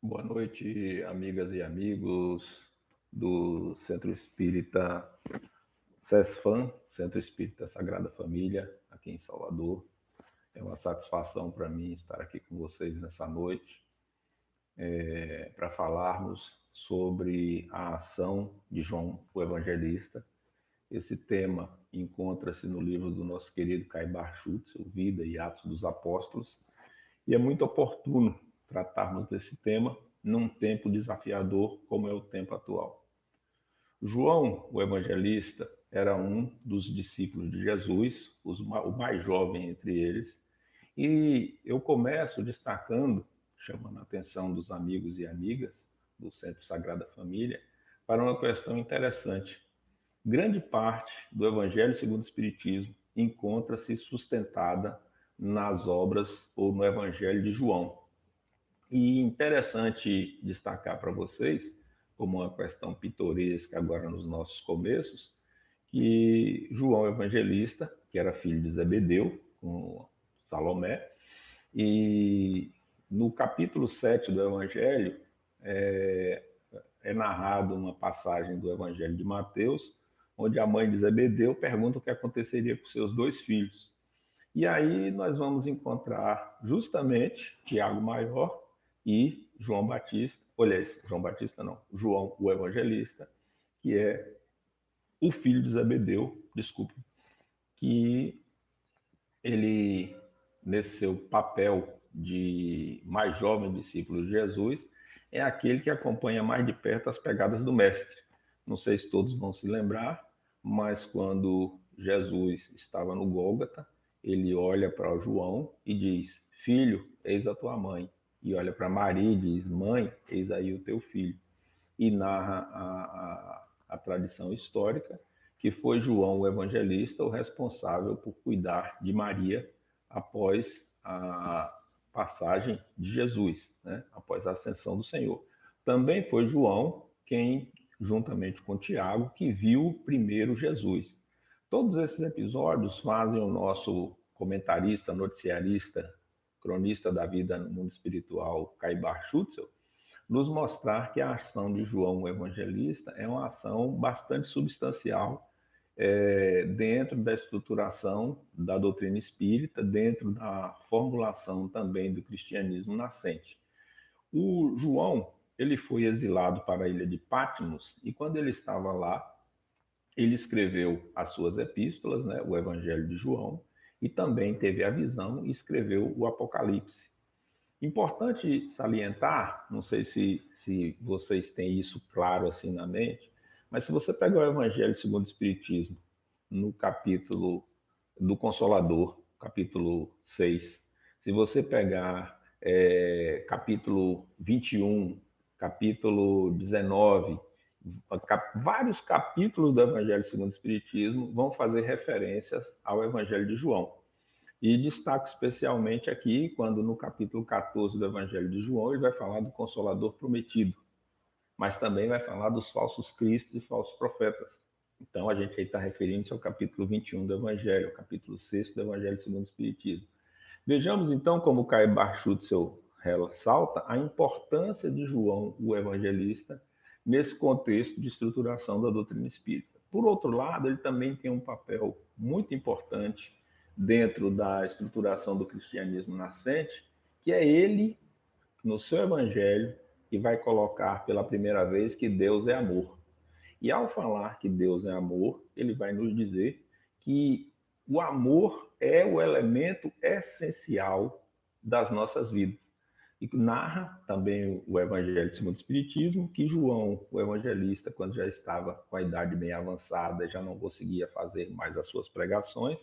Boa noite, amigas e amigos do Centro Espírita CESFAM, Centro Espírita Sagrada Família, aqui em Salvador. É uma satisfação para mim estar aqui com vocês nessa noite, para falarmos sobre a ação de João o Evangelista. Esse tema encontra-se no livro do nosso querido Caibar Schutzel, Vida e Atos dos Apóstolos, e é muito oportuno tratarmos desse tema num tempo desafiador como é o tempo atual. João, o evangelista, era um dos discípulos de Jesus, o mais jovem entre eles, e eu começo destacando, chamando a atenção dos amigos e amigas do Centro Sagrada Família, para uma questão interessante. Grande parte do Evangelho segundo o Espiritismo encontra-se sustentada nas obras ou no Evangelho de João. E interessante destacar para vocês, como uma questão pitoresca agora nos nossos começos, que João Evangelista, que era filho de Zebedeu, com Salomé, e no capítulo 7 do Evangelho é narrado uma passagem do Evangelho de Mateus, onde a mãe de Zebedeu pergunta o que aconteceria com seus dois filhos. E aí nós vamos encontrar justamente Tiago Maior e João Batista, olha, João Batista não, João o Evangelista, que é o filho de Zebedeu, desculpe, que ele, nesse seu papel de mais jovem discípulo de Jesus, é aquele que acompanha mais de perto as pegadas do Mestre. Não sei se todos vão se lembrar, mas quando Jesus estava no Gólgota, ele olha para João e diz: Filho, eis a tua mãe. E olha para Maria e diz: Mãe, eis aí o teu filho. E narra a tradição histórica que foi João o Evangelista o responsável por cuidar de Maria após a passagem de Jesus, né? Após a ascensão do Senhor. Também foi João quem, juntamente com Tiago, que viu primeiro Jesus. Todos esses episódios fazem o nosso comentarista, noticiarista, cronista da vida no mundo espiritual, Caibar Schutzel, nos mostrar que a ação de João o Evangelista é uma ação bastante substancial dentro da estruturação da doutrina espírita, dentro da formulação também do cristianismo nascente. O João, ele foi exilado para a ilha de Patmos e quando ele estava lá, ele escreveu as suas epístolas, né, o Evangelho de João, e também teve a visão e escreveu o Apocalipse. Importante salientar, não sei se vocês têm isso claro assim na mente, mas se você pegar o Evangelho segundo o Espiritismo, no capítulo do Consolador, capítulo 6, se você pegar capítulo 21, capítulo 19, vários capítulos do Evangelho segundo o Espiritismo vão fazer referências ao Evangelho de João. E destaco especialmente aqui, quando no capítulo 14 do Evangelho de João, ele vai falar do Consolador prometido, mas também vai falar dos falsos cristos e falsos profetas. Então, a gente aí está referindo-se ao capítulo 21 do Evangelho, ao capítulo 6 do Evangelho segundo o Espiritismo. Vejamos, então, como Caio Barchutzel ressalta a importância de João, o evangelista, nesse contexto de estruturação da doutrina espírita. Por outro lado, ele também tem um papel muito importante dentro da estruturação do cristianismo nascente, que é ele, no seu evangelho, que vai colocar pela primeira vez que Deus é amor. E ao falar que Deus é amor, ele vai nos dizer que o amor é o elemento essencial das nossas vidas. E narra também o Evangelho segundo o Espiritismo que João, o evangelista, quando já estava com a idade bem avançada, já não conseguia fazer mais as suas pregações,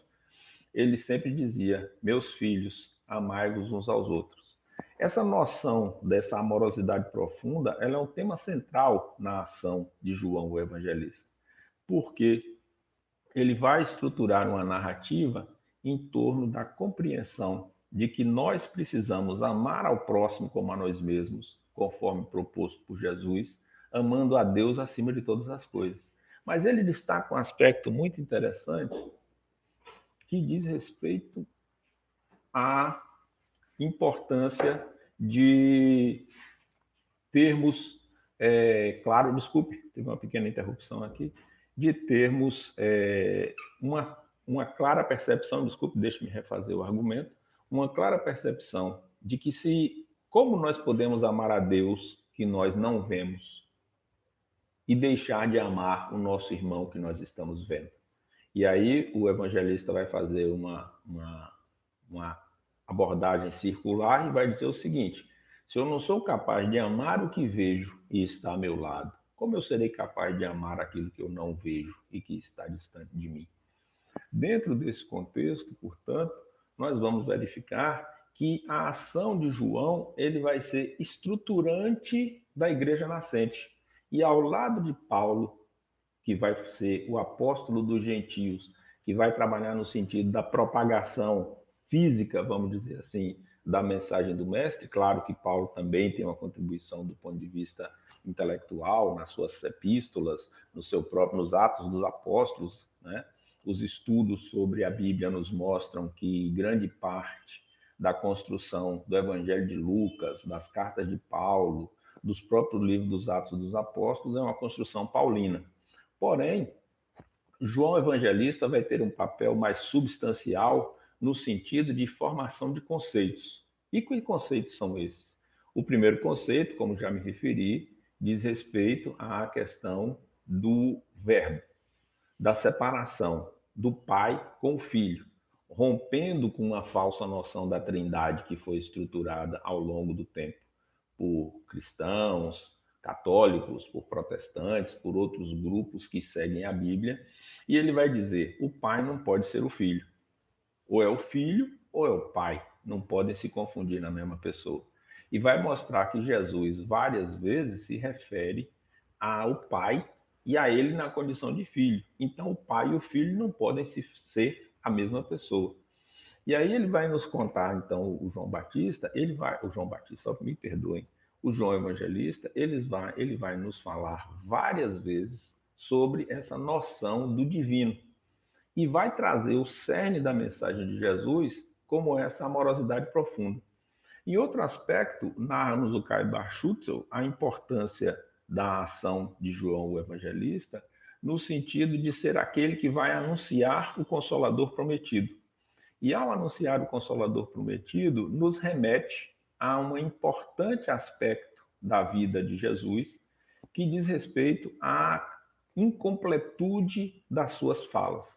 ele sempre dizia: Meus filhos, amai-vos uns aos outros. Essa noção dessa amorosidade profunda, ela é um tema central na ação de João o Evangelista, porque ele vai estruturar uma narrativa em torno da compreensão de que nós precisamos amar ao próximo como a nós mesmos, conforme proposto por Jesus, amando a Deus acima de todas as coisas. Mas ele destaca um aspecto muito interessante que diz respeito à importância de termos, claro, desculpe, teve uma pequena interrupção aqui, de termos uma clara percepção, desculpe, deixe-me refazer o argumento, uma clara percepção de que como nós podemos amar a Deus que nós não vemos e deixar de amar o nosso irmão que nós estamos vendo. E aí o evangelista vai fazer uma abordagem circular e vai dizer o seguinte: se eu não sou capaz de amar o que vejo e está ao meu lado, como eu serei capaz de amar aquilo que eu não vejo e que está distante de mim? Dentro desse contexto, portanto, nós vamos verificar que a ação de João ele vai ser estruturante da igreja nascente. E ao lado de Paulo, que vai ser o apóstolo dos gentios, que vai trabalhar no sentido da propagação física, vamos dizer assim, da mensagem do mestre. Claro que Paulo também tem uma contribuição do ponto de vista intelectual nas suas epístolas, nos Atos dos Apóstolos, né? Os estudos sobre a Bíblia nos mostram que grande parte da construção do Evangelho de Lucas, das cartas de Paulo, dos próprios livros dos Atos dos Apóstolos é uma construção paulina. Porém, João Evangelista vai ter um papel mais substancial no sentido de formação de conceitos. E que conceitos são esses? O primeiro conceito, como já me referi, diz respeito à questão do verbo, da separação do pai com o filho, rompendo com uma falsa noção da trindade que foi estruturada ao longo do tempo por cristãos, católicos, por protestantes, por outros grupos que seguem a Bíblia. E ele vai dizer: o pai não pode ser o filho. Ou é o filho ou é o pai. Não podem se confundir na mesma pessoa. E vai mostrar que Jesus várias vezes se refere ao pai e a ele na condição de filho. Então o pai e o filho não podem ser a mesma pessoa. E aí ele vai nos contar, então, o João Batista, o João Batista, só me perdoem, o João Evangelista, ele vai nos falar várias vezes sobre essa noção do divino. E vai trazer o cerne da mensagem de Jesus como essa amorosidade profunda. Em outro aspecto, narra-nos o Caio Barschutzel a importância da ação de João o Evangelista no sentido de ser aquele que vai anunciar o Consolador prometido. E ao anunciar o Consolador prometido, nos remete a um importante aspecto da vida de Jesus, que diz respeito à incompletude das suas falas.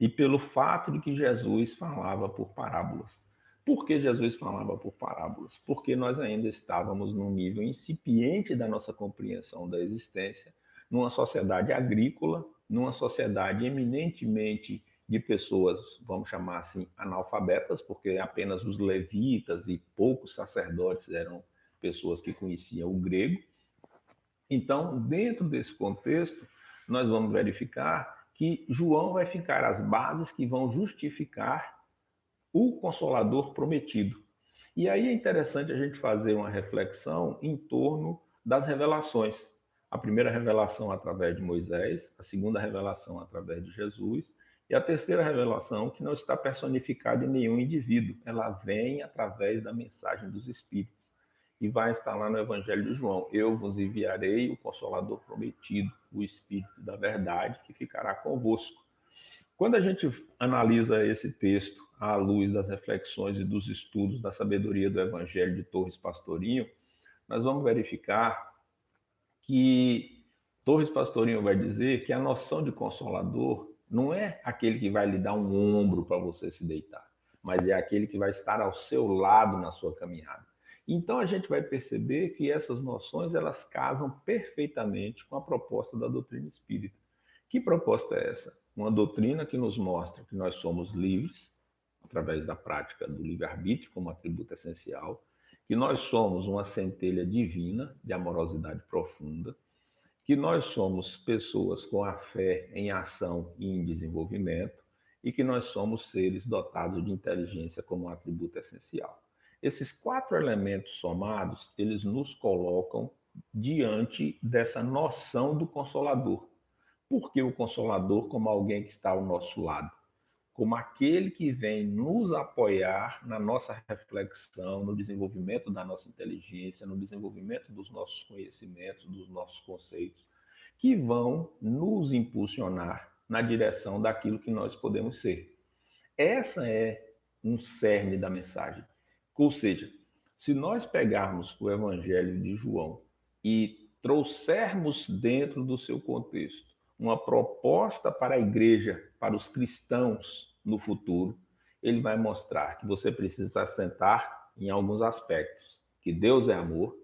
E pelo fato de que Jesus falava por parábolas. Por que Jesus falava por parábolas? Porque nós ainda estávamos num nível incipiente da nossa compreensão da existência, numa sociedade agrícola, numa sociedade eminentemente de pessoas, vamos chamar assim, analfabetas, porque apenas os levitas e poucos sacerdotes eram pessoas que conheciam o grego. Então, dentro desse contexto, nós vamos verificar que João vai ficar as bases que vão justificar o Consolador prometido. E aí é interessante a gente fazer uma reflexão em torno das revelações. A primeira revelação através de Moisés, a segunda revelação através de Jesus, e a terceira revelação que não está personificada em nenhum indivíduo, ela vem através da mensagem dos Espíritos. E vai estar lá no Evangelho de João: eu vos enviarei o Consolador prometido, o Espírito da verdade, que ficará convosco. Quando a gente analisa esse texto à luz das reflexões e dos estudos da sabedoria do Evangelho de Torres Pastorinho, nós vamos verificar que Torres Pastorinho vai dizer que a noção de consolador não é aquele que vai lhe dar um ombro para você se deitar, mas é aquele que vai estar ao seu lado na sua caminhada. Então a gente vai perceber que essas noções elas casam perfeitamente com a proposta da doutrina espírita. Que proposta é essa? Uma doutrina que nos mostra que nós somos livres, através da prática do livre-arbítrio como atributo essencial, que nós somos uma centelha divina de amorosidade profunda, que nós somos pessoas com a fé em ação e em desenvolvimento, e que nós somos seres dotados de inteligência como atributo essencial. Esses quatro elementos somados, eles nos colocam diante dessa noção do Consolador. Por que o Consolador como alguém que está ao nosso lado? como aquele que vem nos apoiar na nossa reflexão, no desenvolvimento da nossa inteligência, no desenvolvimento dos nossos conhecimentos, dos nossos conceitos, que vão nos impulsionar na direção daquilo que nós podemos ser. Essa é um cerne da mensagem. Ou seja, se nós pegarmos o Evangelho de João e trouxermos dentro do seu contexto uma proposta para a igreja, para os cristãos no futuro, ele vai mostrar que você precisa se assentar em alguns aspectos, que Deus é amor,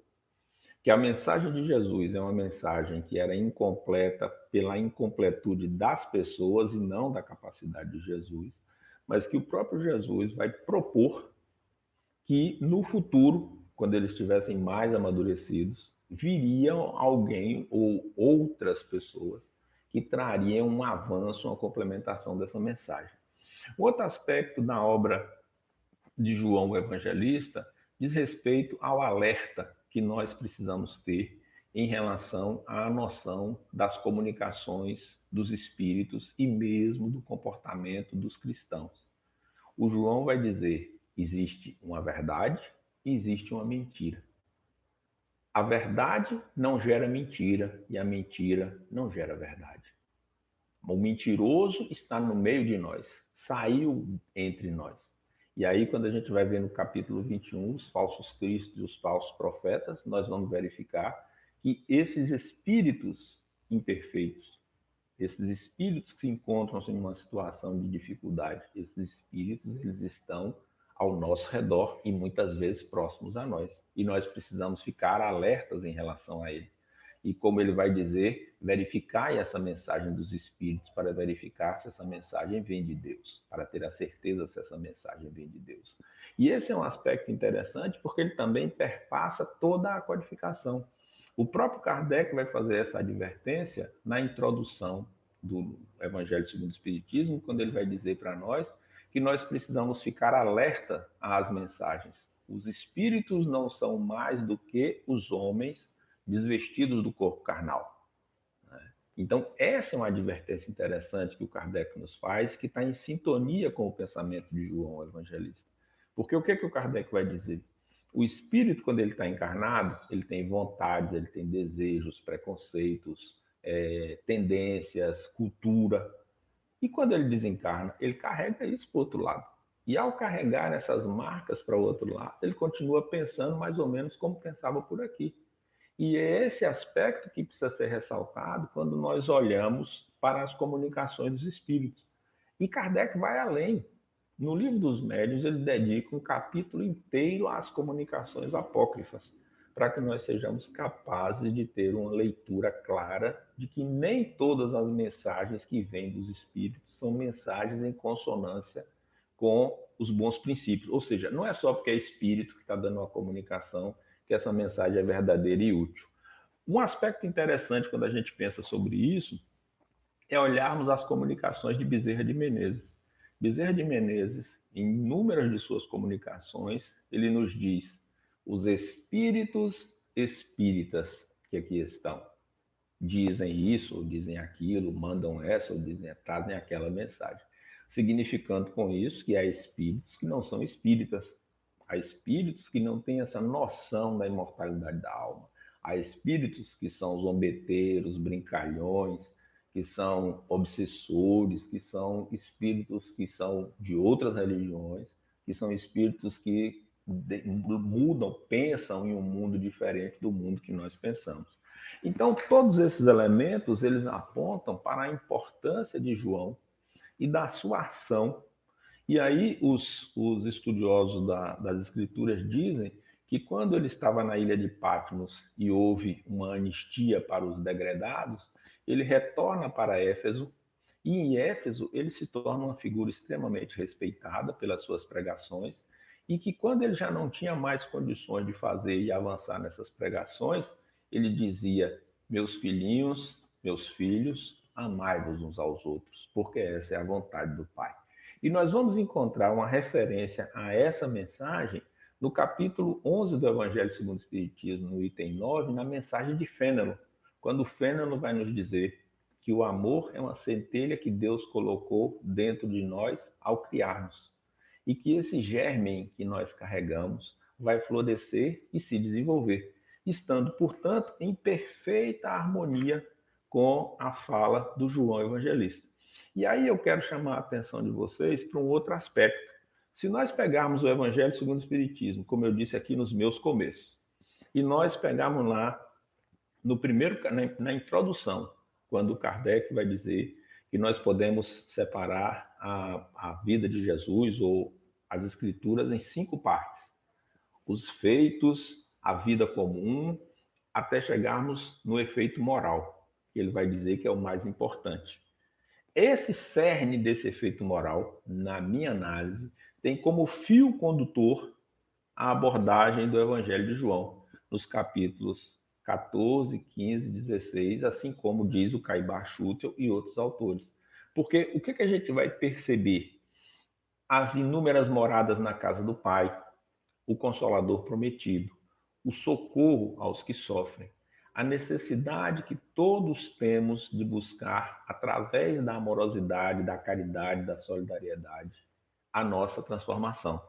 que a mensagem de Jesus é uma mensagem que era incompleta pela incompletude das pessoas e não da capacidade de Jesus, mas que o próprio Jesus vai propor que no futuro, quando eles estivessem mais amadurecidos, viriam alguém ou outras pessoas que trariam um avanço, uma complementação dessa mensagem. Outro aspecto da obra de João o Evangelista diz respeito ao alerta que nós precisamos ter em relação à noção das comunicações dos espíritos e mesmo do comportamento dos cristãos. O João vai dizer: existe uma verdade e existe uma mentira. A verdade não gera mentira e a mentira não gera verdade. O mentiroso está no meio de nós, saiu entre nós. E aí, quando a gente vai ver no capítulo 21, os falsos cristos e os falsos profetas, nós vamos verificar que esses espíritos imperfeitos, esses espíritos que encontram-se em uma situação de dificuldade, esses espíritos, eles estão ao nosso redor e muitas vezes próximos a nós. E nós precisamos ficar alertas em relação a ele. E como ele vai dizer, verificai essa mensagem dos espíritos para verificar se essa mensagem vem de Deus, para ter a certeza se essa mensagem vem de Deus. E esse é um aspecto interessante porque ele também perpassa toda a codificação. O próprio Kardec vai fazer essa advertência na introdução do Evangelho segundo o Espiritismo, quando ele vai dizer para nós que nós precisamos ficar alerta às mensagens. Os espíritos não são mais do que os homens desvestidos do corpo carnal. Então, essa é uma advertência interessante que o Kardec nos faz, que está em sintonia com o pensamento de João o Evangelista. Porque o que o Kardec vai dizer? O espírito, quando ele está encarnado, ele tem vontades, ele tem desejos, preconceitos, tendências, cultura. E quando ele desencarna, ele carrega isso para o outro lado. E ao carregar essas marcas para o outro lado, ele continua pensando mais ou menos como pensava por aqui. E é esse aspecto que precisa ser ressaltado quando nós olhamos para as comunicações dos espíritos. E Kardec vai além. No Livro dos Médiuns, ele dedica um capítulo inteiro às comunicações apócrifas, para que nós sejamos capazes de ter uma leitura clara de que nem todas as mensagens que vêm dos espíritos são mensagens em consonância com os bons princípios. Ou seja, não é só porque é espírito que está dando uma comunicação que essa mensagem é verdadeira e útil. Um aspecto interessante quando a gente pensa sobre isso é olharmos as comunicações de Bezerra de Menezes. Bezerra de Menezes, em inúmeras de suas comunicações, ele nos diz: os espíritos espíritas que aqui estão dizem isso, ou dizem aquilo, mandam essa, ou dizem, trazem aquela mensagem. Significando com isso que há espíritos que não são espíritas, há espíritos que não têm essa noção da imortalidade da alma, há espíritos que são zombeteiros, brincalhões, que são obsessores, que são espíritos que são de outras religiões, que são espíritos que mudam, pensam em um mundo diferente do mundo que nós pensamos. Então, todos esses elementos, eles apontam para a importância de João e da sua ação. E aí os estudiosos das Escrituras dizem que quando ele estava na ilha de Patmos e houve uma anistia para os degredados, ele retorna para Éfeso e em Éfeso ele se torna uma figura extremamente respeitada pelas suas pregações e que quando ele já não tinha mais condições de fazer e avançar nessas pregações, ele dizia: meus filhinhos, meus filhos, amai-vos uns aos outros, porque essa é a vontade do Pai. E nós vamos encontrar uma referência a essa mensagem no capítulo 11 do Evangelho segundo o Espiritismo, no item 9, na mensagem de Fênelon, quando Fênelon vai nos dizer que o amor é uma centelha que Deus colocou dentro de nós ao criarmos. E que esse germe que nós carregamos vai florescer e se desenvolver, estando, portanto, em perfeita harmonia com a fala do João Evangelista. E aí eu quero chamar a atenção de vocês para um outro aspecto. Se nós pegarmos o Evangelho segundo o Espiritismo, como eu disse aqui nos meus começos, e nós pegarmos lá no primeiro, na introdução, quando Kardec vai dizer que nós podemos separar a vida de Jesus ou as escrituras em 5 partes: os feitos, a vida comum, até chegarmos no efeito moral, que ele vai dizer que é o mais importante. Esse cerne desse efeito moral, na minha análise, tem como fio condutor a abordagem do Evangelho de João, nos capítulos 14, 15, 16, assim como diz o Caibar Schutel e outros autores. Porque o que a gente vai perceber? As inúmeras moradas na casa do Pai, o Consolador prometido, o socorro aos que sofrem, a necessidade que todos temos de buscar, através da amorosidade, da caridade, da solidariedade, a nossa transformação.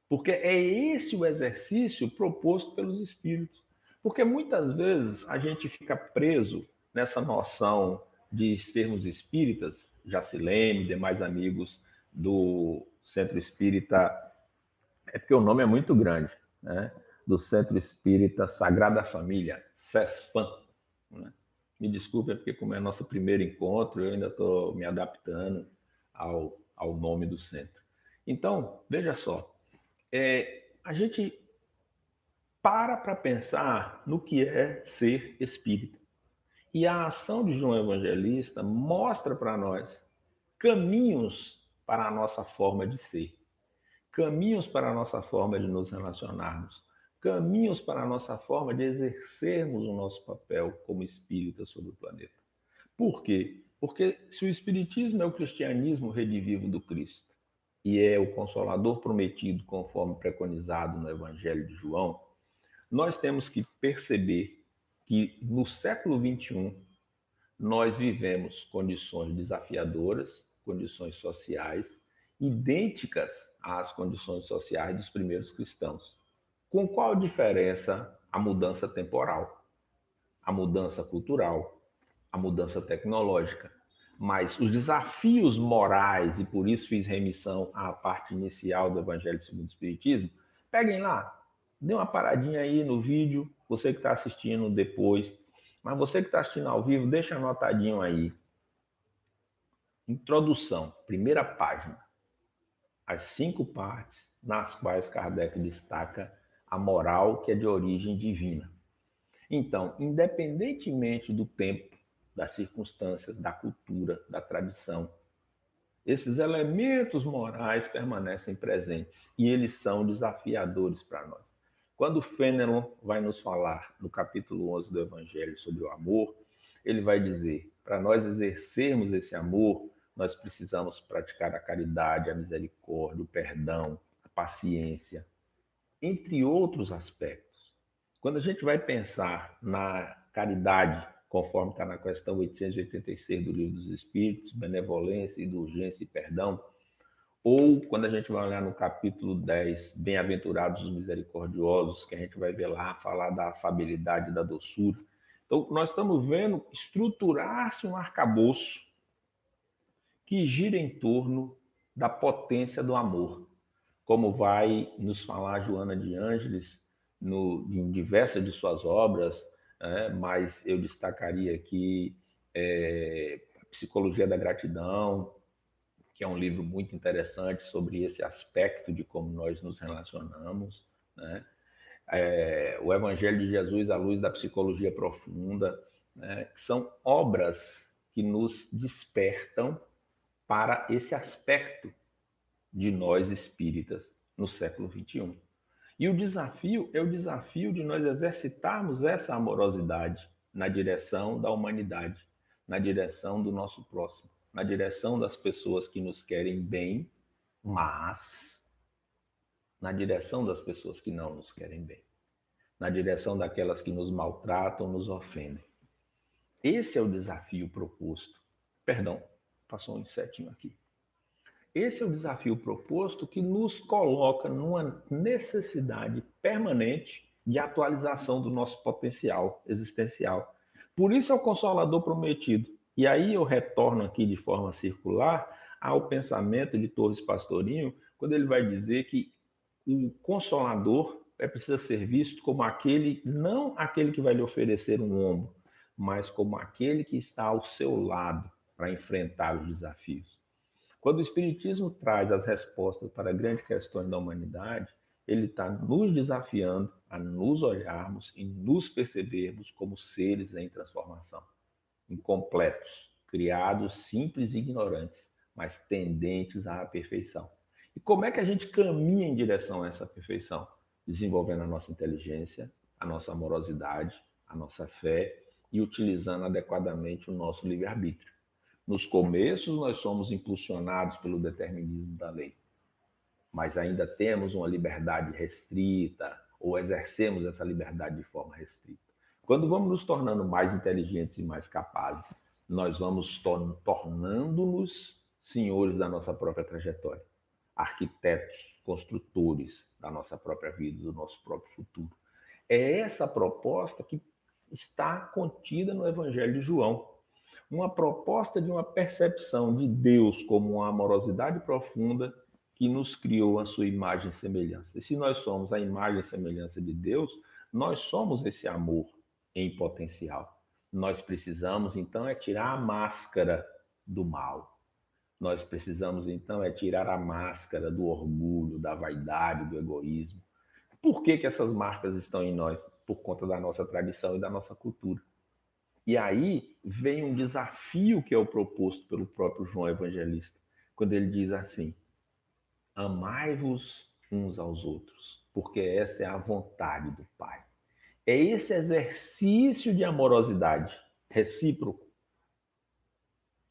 Porque é esse o exercício proposto pelos espíritos. Porque muitas vezes a gente fica preso nessa noção de sermos espíritas, Jacilene, demais amigos do Centro Espírita, é porque o nome é muito grande, né? Do Centro Espírita Sagrada Família, CESFAM. Né? Me desculpe, é porque como é nosso primeiro encontro, eu ainda estou me adaptando ao nome do centro. Então, veja só, a gente para pensar no que é ser espírita. E a ação de João Evangelista mostra para nós caminhos para a nossa forma de ser, caminhos para a nossa forma de nos relacionarmos, caminhos para a nossa forma de exercermos o nosso papel como espírita sobre o planeta. Por quê? Porque se o espiritismo é o cristianismo redivivo do Cristo e é o consolador prometido conforme preconizado no Evangelho de João, nós temos que perceber que no século XXI nós vivemos condições desafiadoras, condições sociais, idênticas às condições sociais dos primeiros cristãos. Com qual diferença a mudança temporal, a mudança cultural, a mudança tecnológica? Mas os desafios morais, e por isso fiz remissão à parte inicial do Evangelho segundo o Espiritismo, peguem lá, dê uma paradinha aí no vídeo, você que está assistindo depois, mas você que está assistindo ao vivo, deixa anotadinho aí. Introdução, primeira página. As 5 partes nas quais Kardec destaca a moral que é de origem divina. Então, independentemente do tempo, das circunstâncias, da cultura, da tradição, esses elementos morais permanecem presentes e eles são desafiadores para nós. Quando Fenelon vai nos falar no capítulo 11 do Evangelho sobre o amor, ele vai dizer, para nós exercermos esse amor, nós precisamos praticar a caridade, a misericórdia, o perdão, a paciência, entre outros aspectos. Quando a gente vai pensar na caridade, conforme está na questão 886 do Livro dos Espíritos, benevolência, indulgência e perdão, ou quando a gente vai olhar no capítulo 10, Bem-aventurados os misericordiosos, que a gente vai ver lá falar da afabilidade e da doçura. Então, nós estamos vendo estruturar-se um arcabouço que gira em torno da potência do amor, como vai nos falar Joana de Ângeles em diversas de suas obras, né? Mas eu destacaria aqui Psicologia da Gratidão, que é um livro muito interessante sobre esse aspecto de como nós nos relacionamos, né? O Evangelho de Jesus à luz da psicologia profunda, né? São obras que nos despertam para esse aspecto de nós espíritas no século XXI. E o desafio é o desafio de nós exercitarmos essa amorosidade na direção da humanidade, na direção do nosso próximo, na direção das pessoas que nos querem bem, mas na direção das pessoas que não nos querem bem, na direção daquelas que nos maltratam, nos ofendem. Esse é o desafio proposto. Perdão, passou um insetinho aqui. Esse é o desafio proposto que nos coloca numa necessidade permanente de atualização do nosso potencial existencial. Por isso é o Consolador prometido. E aí eu retorno aqui de forma circular ao pensamento de Torres Pastorinho, quando ele vai dizer que o Consolador precisa ser visto como aquele, não aquele que vai lhe oferecer um ombro, mas como aquele que está ao seu lado para enfrentar os desafios. Quando o Espiritismo traz as respostas para grandes questões da humanidade, ele está nos desafiando a nos olharmos e nos percebermos como seres em transformação, incompletos, criados simples e ignorantes, mas tendentes à perfeição. E como é que a gente caminha em direção a essa perfeição? Desenvolvendo a nossa inteligência, a nossa amorosidade, a nossa fé e utilizando adequadamente o nosso livre-arbítrio. Nos começos, nós somos impulsionados pelo determinismo da lei, mas ainda temos uma liberdade restrita, ou exercemos essa liberdade de forma restrita. Quando vamos nos tornando mais inteligentes e mais capazes, nós vamos tornando-nos senhores da nossa própria trajetória, arquitetos, construtores da nossa própria vida, do nosso próprio futuro. É essa proposta que está contida no Evangelho de João. Uma proposta de uma percepção de Deus como uma amorosidade profunda que nos criou a sua imagem e semelhança. E se nós somos a imagem e semelhança de Deus, nós somos esse amor em potencial. Nós precisamos, então, tirar a máscara do mal. Nós precisamos, então, tirar a máscara do orgulho, da vaidade, do egoísmo. Por que essas marcas estão em nós? Por conta da nossa tradição e da nossa cultura. E aí vem um desafio que é o proposto pelo próprio João Evangelista, quando ele diz assim: amai-vos uns aos outros, porque essa é a vontade do Pai. É esse exercício de amorosidade recíproco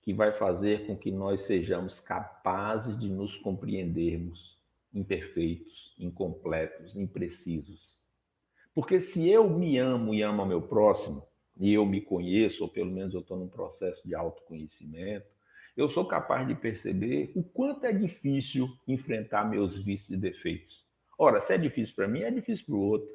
que vai fazer com que nós sejamos capazes de nos compreendermos imperfeitos, incompletos, imprecisos. Porque se eu me amo e amo ao meu próximo, e eu me conheço, ou pelo menos eu estou num processo de autoconhecimento, eu sou capaz de perceber o quanto é difícil enfrentar meus vícios e defeitos. Ora, se é difícil para mim, é difícil para o outro.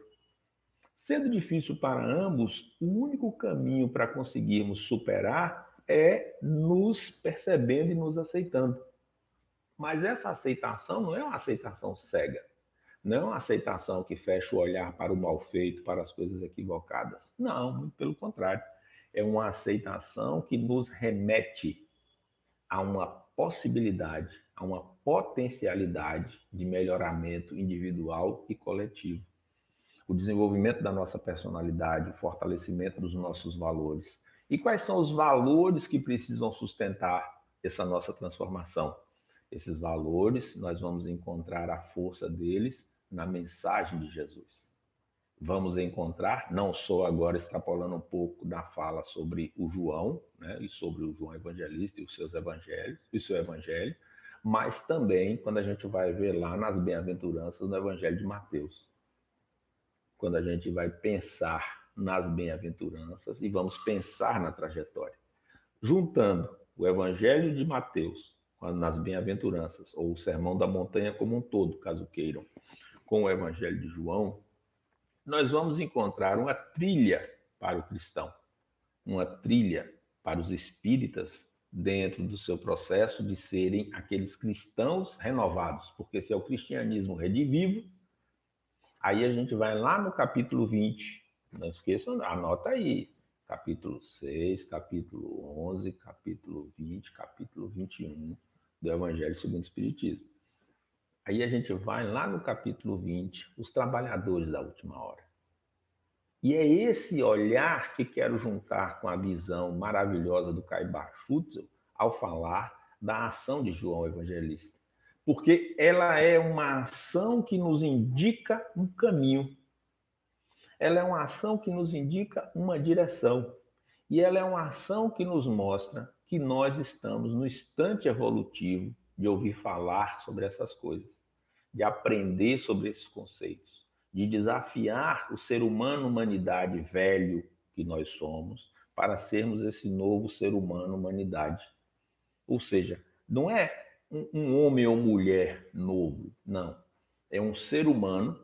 Sendo difícil para ambos, o único caminho para conseguirmos superar é nos percebendo e nos aceitando. Mas essa aceitação não é uma aceitação cega. Não é uma aceitação que fecha o olhar para o mal feito, para as coisas equivocadas. Não, muito pelo contrário. É uma aceitação que nos remete a uma possibilidade, a uma potencialidade de melhoramento individual e coletivo. O desenvolvimento da nossa personalidade, o fortalecimento dos nossos valores. E quais são os valores que precisam sustentar essa nossa transformação? Esses valores, nós vamos encontrar a força deles na mensagem de Jesus. Vamos encontrar, não só agora extrapolando um pouco da fala sobre o João, né, e sobre o João Evangelista e os seus evangelhos, e o seu evangelho, mas também quando a gente vai ver lá nas bem-aventuranças no Evangelho de Mateus. Quando a gente vai pensar nas bem-aventuranças e vamos pensar na trajetória. Juntando o Evangelho de Mateus nas bem-aventuranças, ou o Sermão da Montanha como um todo, caso queiram, com o Evangelho de João, nós vamos encontrar uma trilha para o cristão, uma trilha para os espíritas dentro do seu processo de serem aqueles cristãos renovados, porque se é o cristianismo redivivo, aí a gente vai lá no capítulo 20, não esqueçam, anota aí, capítulo 6, capítulo 11, capítulo 20, capítulo 21 do Evangelho segundo o Espiritismo. Aí a gente vai lá no capítulo 20, os trabalhadores da última hora. E é esse olhar que quero juntar com a visão maravilhosa do Caibar Schutzel ao falar da ação de João Evangelista. Porque ela é uma ação que nos indica um caminho. Ela é uma ação que nos indica uma direção. E ela é uma ação que nos mostra que nós estamos no instante evolutivo de ouvir falar sobre essas coisas, de aprender sobre esses conceitos, de desafiar o ser humano, humanidade velho que nós somos, para sermos esse novo ser humano, humanidade. Ou seja, não é um homem ou mulher novo, não. É um ser humano,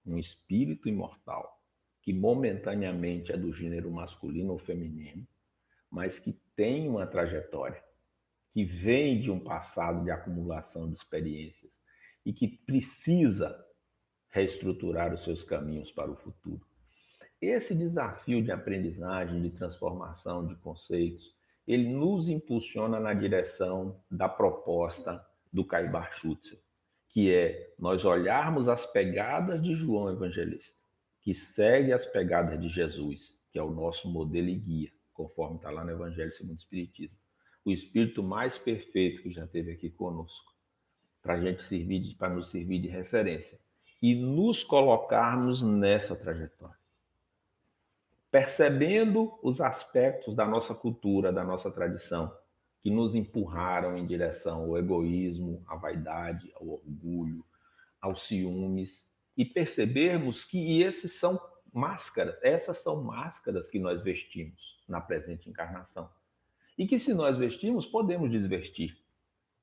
um espírito imortal, que momentaneamente é do gênero masculino ou feminino, mas que tem uma trajetória, que vem de um passado de acumulação de experiências e que precisa reestruturar os seus caminhos para o futuro. Esse desafio de aprendizagem, de transformação de conceitos, ele nos impulsiona na direção da proposta do Caibar Schutzer, que é nós olharmos as pegadas de João Evangelista, que segue as pegadas de Jesus, que é o nosso modelo e guia, conforme está lá no Evangelho segundo o Espiritismo. O Espírito mais perfeito que já esteve aqui conosco, para nos servir de referência e nos colocarmos nessa trajetória, percebendo os aspectos da nossa cultura, da nossa tradição, que nos empurraram em direção ao egoísmo, à vaidade, ao orgulho, aos ciúmes, e percebermos que esses são máscaras, essas são máscaras que nós vestimos na presente encarnação. E que se nós vestimos, podemos desvestir.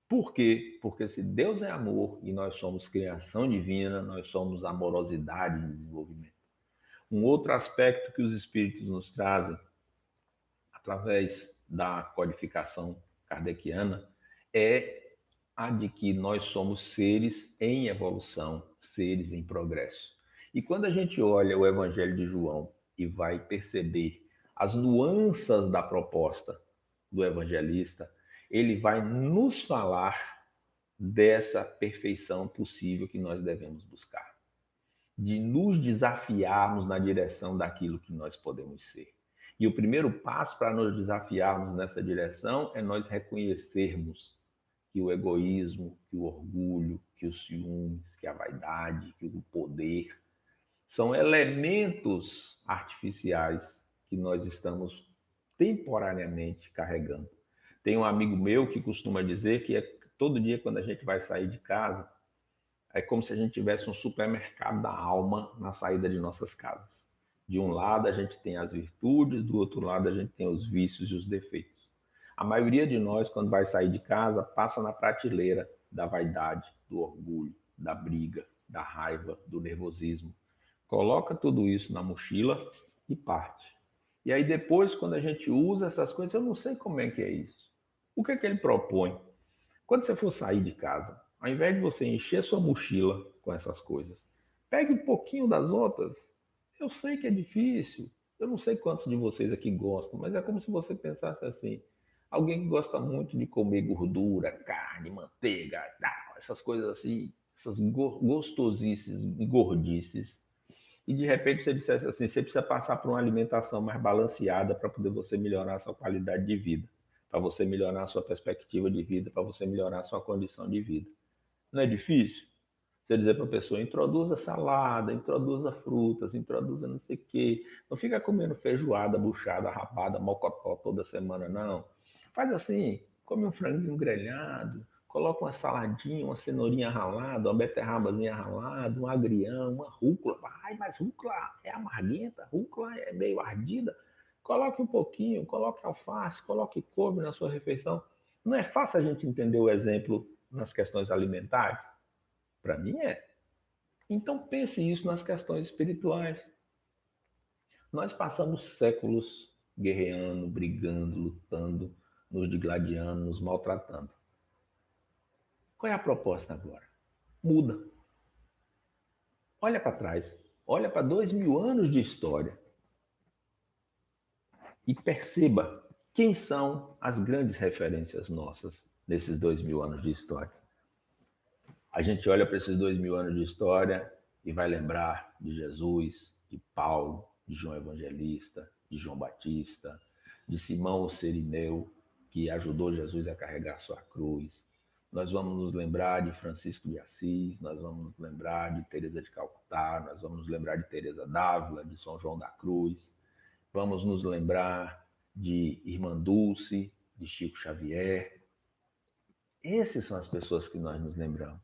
Por quê? Porque se Deus é amor e nós somos criação divina, nós somos amorosidade em desenvolvimento. Um outro aspecto que os espíritos nos trazem, através da codificação kardeciana, é a de que nós somos seres em evolução, seres em progresso. E quando a gente olha o Evangelho de João e vai perceber as nuances da proposta do evangelista, ele vai nos falar dessa perfeição possível que nós devemos buscar, de nos desafiarmos na direção daquilo que nós podemos ser. E o primeiro passo para nos desafiarmos nessa direção é nós reconhecermos que o egoísmo, que o orgulho, que os ciúmes, que a vaidade, que o poder são elementos artificiais que nós estamos temporariamente carregando. Tem um amigo meu que costuma dizer que todo dia quando a gente vai sair de casa, é como se a gente tivesse um supermercado da alma na saída de nossas casas. De um lado a gente tem as virtudes, do outro lado a gente tem os vícios e os defeitos. A maioria de nós, quando vai sair de casa, passa na prateleira da vaidade, do orgulho, da briga, da raiva, do nervosismo. Coloca tudo isso na mochila e parte. E aí depois, quando a gente usa essas coisas, eu não sei como é que é isso. O que é que ele propõe? Quando você for sair de casa, ao invés de você encher sua mochila com essas coisas, pegue um pouquinho das outras. Eu sei que é difícil. Eu não sei quantos de vocês aqui gostam, mas é como se você pensasse assim. Alguém que gosta muito de comer gordura, carne, manteiga, essas coisas assim, essas gostosices e gordices. E de repente você dissesse assim, você precisa passar por uma alimentação mais balanceada para poder você melhorar a sua qualidade de vida, para você melhorar a sua perspectiva de vida, para você melhorar a sua condição de vida. Não é difícil? Você dizer para a pessoa, introduza salada, introduza frutas, introduza não sei o quê. Não fica comendo feijoada, buchada, rapada, mocotó toda semana, não. Faz assim, come um franguinho grelhado, coloca uma saladinha, uma cenourinha ralada, uma beterrabazinha ralada, um agrião, uma rúcula. Ai, mas rúcula é amarguenta, rúcula é meio ardida. Coloque um pouquinho, coloque alface, coloque couve na sua refeição. Não é fácil a gente entender o exemplo nas questões alimentares? Para mim é. Então pense isso nas questões espirituais. Nós passamos séculos guerreando, brigando, lutando, nos digladiando, nos maltratando. Qual é a proposta agora? Muda. Olha para trás. Olha para 2000 anos de história e perceba quem são as grandes referências nossas nesses 2000 anos de história. A gente olha para esses 2000 anos de história e vai lembrar de Jesus, de Paulo, de João Evangelista, de João Batista, de Simão o Cirineu, que ajudou Jesus a carregar sua cruz. Nós vamos nos lembrar de Francisco de Assis, nós vamos nos lembrar de Teresa de Calcutá, nós vamos nos lembrar de Teresa d'Ávila, de São João da Cruz, vamos nos lembrar de Irmã Dulce, de Chico Xavier. Essas são as pessoas que nós nos lembramos.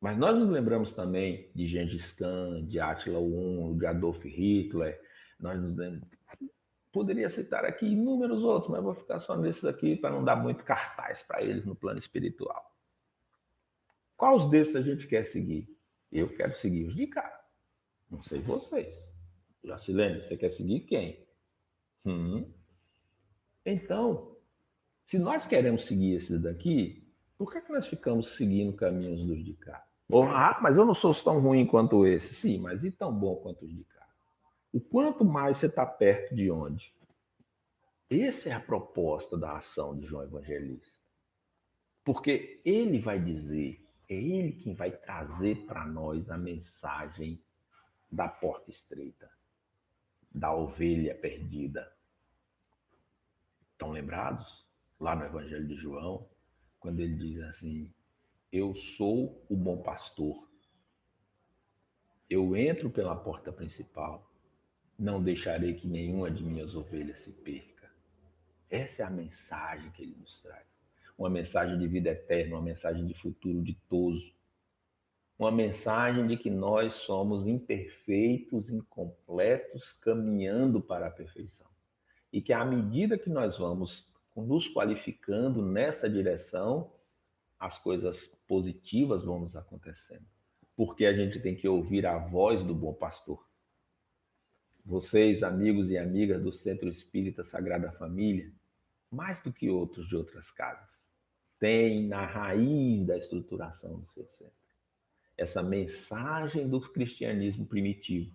Mas nós nos lembramos também de Gengis Khan, de Átila Hun, de Adolf Hitler. Nós nos lembramos... Poderia citar aqui inúmeros outros, mas vou ficar só nesses aqui para não dar muito cartaz para eles no plano espiritual. Quais desses a gente quer seguir? Eu quero seguir os de cá. Não sei vocês. Jacilene, você quer seguir quem? Então, se nós queremos seguir esses daqui, por que nós ficamos seguindo caminhos dos de cá? Mas eu não sou tão ruim quanto esse. Sim, mas e tão bom quanto os de cá? O quanto mais você está perto de onde? Essa é a proposta da ação de João Evangelista. Porque ele vai dizer, é ele quem vai trazer para nós a mensagem da porta estreita, da ovelha perdida. Estão lembrados? Lá no Evangelho de João, quando ele diz assim: eu sou o bom pastor. Eu entro pela porta principal. Não deixarei que nenhuma de minhas ovelhas se perca. Essa é a mensagem que ele nos traz. Uma mensagem de vida eterna, uma mensagem de futuro ditoso. Uma mensagem de que nós somos imperfeitos, incompletos, caminhando para a perfeição. E que à medida que nós vamos nos qualificando nessa direção, as coisas positivas vão nos acontecendo. Porque a gente tem que ouvir a voz do bom pastor. Vocês, amigos e amigas do Centro Espírita Sagrada Família, mais do que outros de outras casas, têm na raiz da estruturação do seu centro essa mensagem do cristianismo primitivo,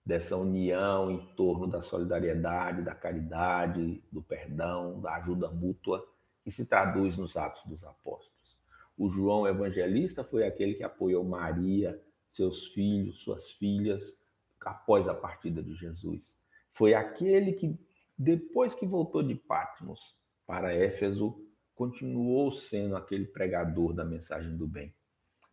dessa união em torno da solidariedade, da caridade, do perdão, da ajuda mútua, que se traduz nos Atos dos Apóstolos. O João Evangelista foi aquele que apoiou Maria, seus filhos, suas filhas, após a partida de Jesus. Foi aquele que, depois que voltou de Patmos para Éfeso, continuou sendo aquele pregador da mensagem do bem.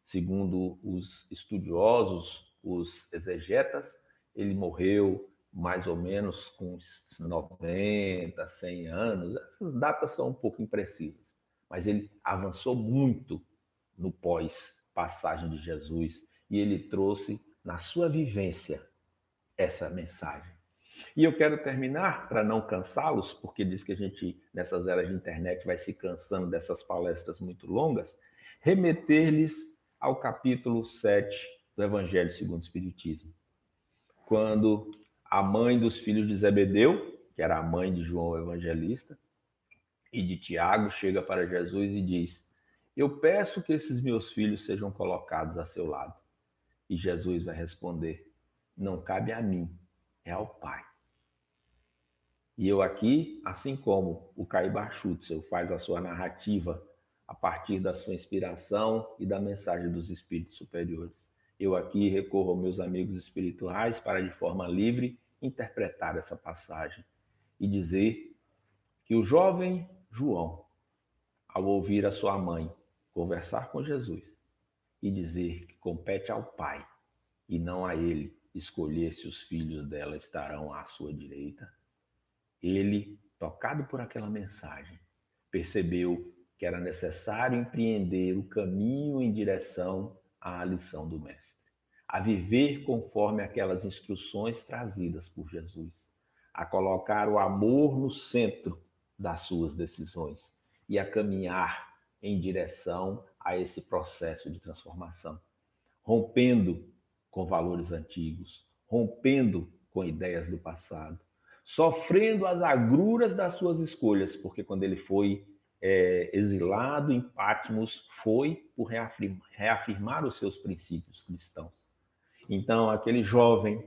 Segundo os estudiosos, os exegetas, ele morreu mais ou menos com 90, 100 anos. Essas datas são um pouco imprecisas, mas ele avançou muito no pós-passagem de Jesus e ele trouxe na sua vivência essa mensagem. E eu quero terminar, para não cansá-los, porque diz que a gente, nessas eras de internet, vai se cansando dessas palestras muito longas, remeter-lhes ao capítulo 7 do Evangelho segundo o Espiritismo. Quando a mãe dos filhos de Zebedeu, que era a mãe de João Evangelista, e de Tiago, chega para Jesus e diz: eu peço que esses meus filhos sejam colocados a seu lado. E Jesus vai responder: não cabe a mim, é ao Pai. E eu aqui, assim como o Caibar Schutzel faz a sua narrativa a partir da sua inspiração e da mensagem dos espíritos superiores, eu aqui recorro aos meus amigos espirituais para, de forma livre, interpretar essa passagem e dizer que o jovem João, ao ouvir a sua mãe conversar com Jesus e dizer que compete ao Pai e não a ele escolher se os filhos dela estarão à sua direita, ele, tocado por aquela mensagem, percebeu que era necessário empreender o caminho em direção à lição do Mestre, a viver conforme aquelas instruções trazidas por Jesus, a colocar o amor no centro das suas decisões e a caminhar em direção a esse processo de transformação, rompendo com valores antigos, rompendo com ideias do passado, sofrendo as agruras das suas escolhas, porque quando ele foi exilado em Patmos, foi por reafirmar os seus princípios cristãos. Então, aquele jovem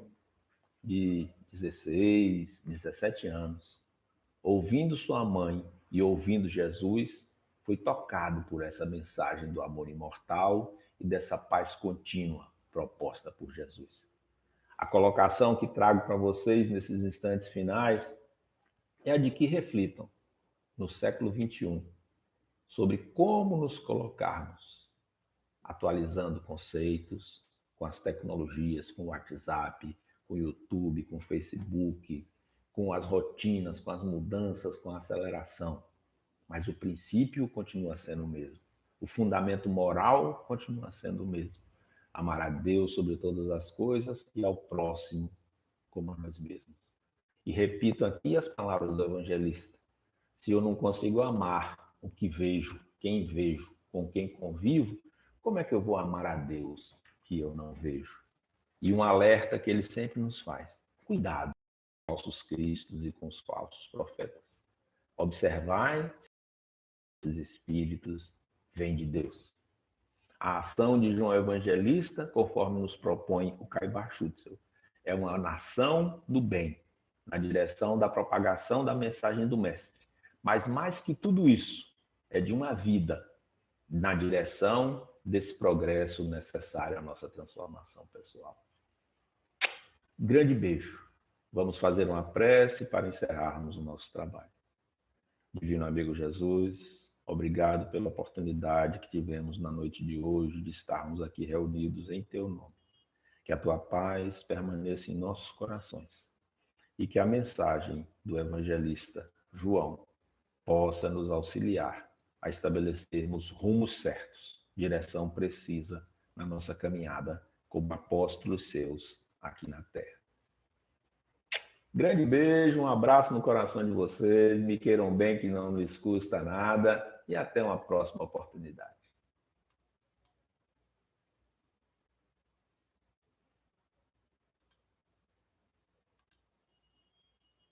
de 16, 17 anos, ouvindo sua mãe e ouvindo Jesus, foi tocado por essa mensagem do amor imortal e dessa paz contínua proposta por Jesus. A colocação que trago para vocês nesses instantes finais é a de que reflitam no século XXI sobre como nos colocarmos, atualizando conceitos com as tecnologias, com o WhatsApp, com o YouTube, com o Facebook, com as rotinas, com as mudanças, com a aceleração. Mas o princípio continua sendo o mesmo. O fundamento moral continua sendo o mesmo. Amar a Deus sobre todas as coisas e ao próximo como a nós mesmos. E repito aqui as palavras do evangelista. Se eu não consigo amar o que vejo, quem vejo, com quem convivo, como é que eu vou amar a Deus que eu não vejo? E um alerta que ele sempre nos faz. Cuidado com os falsos cristos e com os falsos profetas. Observai se esses espíritos vêm de Deus. A ação de João Evangelista, conforme nos propõe o Caibar Schutzel, é uma nação do bem, na direção da propagação da mensagem do Mestre. Mas mais que tudo isso, é de uma vida na direção desse progresso necessário à nossa transformação pessoal. Grande beijo. Vamos fazer uma prece para encerrarmos o nosso trabalho. Divino amigo Jesus, obrigado pela oportunidade que tivemos na noite de hoje de estarmos aqui reunidos em Teu nome. Que a Tua paz permaneça em nossos corações e que a mensagem do evangelista João possa nos auxiliar a estabelecermos rumos certos, direção precisa na nossa caminhada como apóstolos seus aqui na Terra. Grande beijo, um abraço no coração de vocês, me queiram bem que não lhes custa nada e até uma próxima oportunidade.